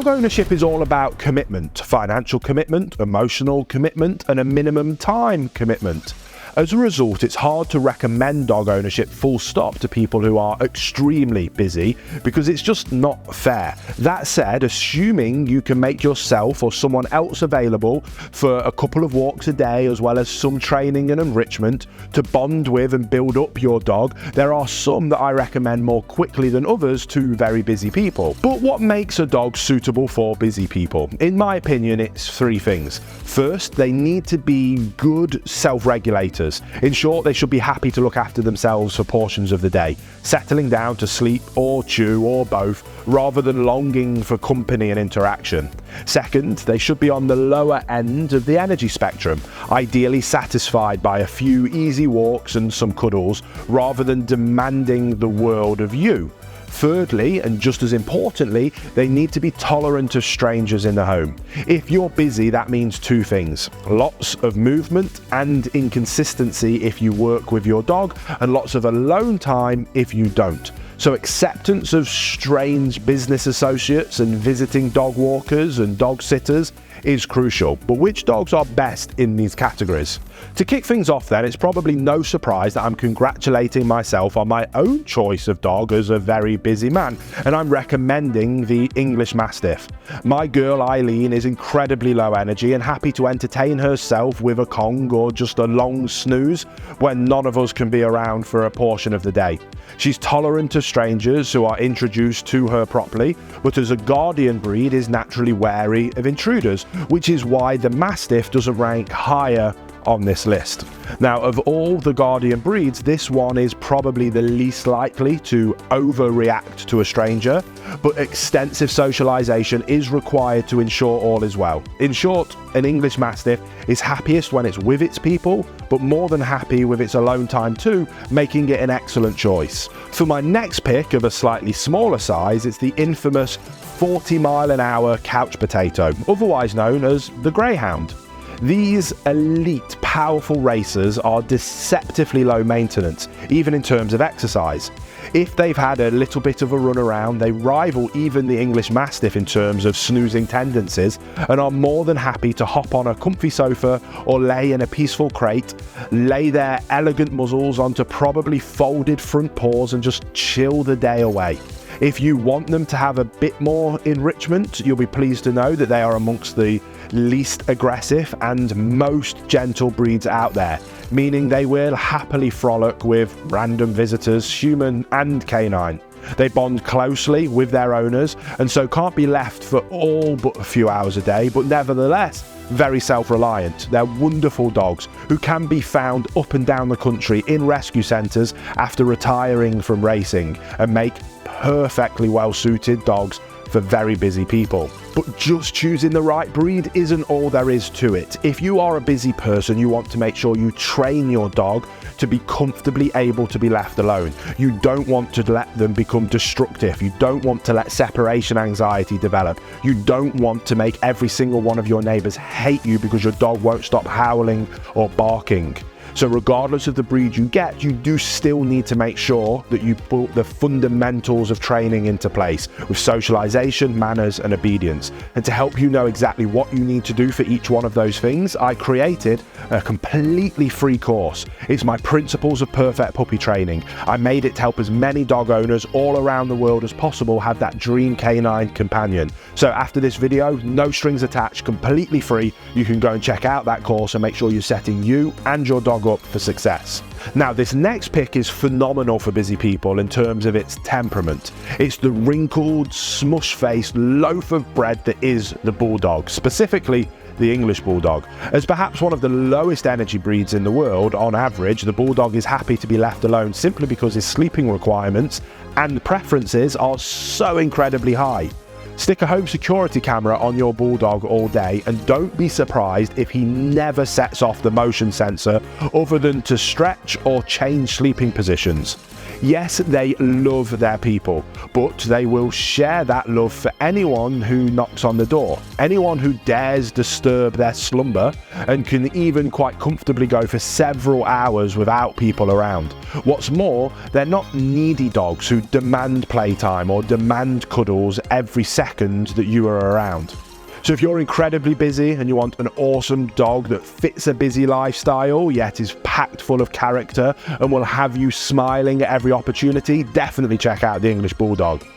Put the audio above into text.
Dog ownership is all about commitment, financial commitment, emotional commitment, and a minimum time commitment. As a result, it's hard to recommend dog ownership full stop to people who are extremely busy because it's just not fair. That said, assuming you can make yourself or someone else available for a couple of walks a day as well as some training and enrichment to bond with and build up your dog, there are some that I recommend more quickly than others to very busy people. But what makes a dog suitable for busy people? In my opinion, it's three things. First, they need to be good self-regulators. In short, they should be happy to look after themselves for portions of the day, settling down to sleep or chew or both, rather than longing for company and interaction. Second, they should be on the lower end of the energy spectrum, ideally satisfied by a few easy walks and some cuddles, rather than demanding the world of you. Thirdly, and just as importantly, they need to be tolerant of strangers in the home. If you're busy, that means two things: lots of movement and inconsistency if you work with your dog, and lots of alone time if you don't. So acceptance of strange business associates and visiting dog walkers and dog sitters is crucial. But which dogs are best in these categories? To kick things off then, it's probably no surprise that I'm congratulating myself on my own choice of dog as a very busy man, and I'm recommending the English Mastiff. My girl Eileen is incredibly low energy and happy to entertain herself with a Kong or just a long snooze when none of us can be around for a portion of the day. She's tolerant of strangers who are introduced to her properly, but as a guardian breed is naturally wary of intruders, which is why the Mastiff doesn't rank higher on this list. Now, of all the guardian breeds, this one is probably the least likely to overreact to a stranger, but extensive socialization is required to ensure all is well. In short, an English Mastiff is happiest when it's with its people, but more than happy with its alone time too, making it an excellent choice. For my next pick of a slightly smaller size, it's the infamous 40-mile-an-hour couch potato, otherwise known as the Greyhound. These elite, powerful racers are deceptively low maintenance, even in terms of exercise. If they've had a little bit of a run around, they rival even the English Mastiff in terms of snoozing tendencies and are more than happy to hop on a comfy sofa or lay in a peaceful crate, lay their elegant muzzles onto probably folded front paws and just chill the day away. If you want them to have a bit more enrichment, you'll be pleased to know that they are amongst the least aggressive and most gentle breeds out there, meaning they will happily frolic with random visitors, human and canine. They bond closely with their owners and so can't be left for all but a few hours a day, but nevertheless very self-reliant. They're wonderful dogs who can be found up and down the country in rescue centres after retiring from racing and make perfectly well-suited dogs for very busy people. But just choosing the right breed isn't all there is to it. If you are a busy person, you want to make sure you train your dog to be comfortably able to be left alone. You don't want to let them become destructive. You don't want to let separation anxiety develop. You don't want to make every single one of your neighbours hate you because your dog won't stop howling or barking. So regardless of the breed you get, you do still need to make sure that you put the fundamentals of training into place with socialization, manners and obedience. And to help you know exactly what you need to do for each one of those things, I created a completely free course. It's my Principles of Perfect Puppy Training. I made it to help as many dog owners all around the world as possible have that dream canine companion. So after this video, no strings attached, completely free, you can go and check out that course and make sure you're setting you and your dog up for success. Now, this next pick is phenomenal for busy people in terms of its temperament. It's the wrinkled, smush-faced loaf of bread that is the Bulldog, specifically the English Bulldog. As perhaps one of the lowest energy breeds in the world, on average, the Bulldog is happy to be left alone simply because his sleeping requirements and preferences are so incredibly high. Stick a home security camera on your Bulldog all day and don't be surprised if he never sets off the motion sensor other than to stretch or change sleeping positions. Yes, they love their people, but they will share that love for anyone who knocks on the door, anyone who dares disturb their slumber, and can even quite comfortably go for several hours without people around. What's more, they're not needy dogs who demand playtime or demand cuddles every second that you are around. So if you're incredibly busy and you want an awesome dog that fits a busy lifestyle yet is packed full of character and will have you smiling at every opportunity, definitely check out the English Bulldog.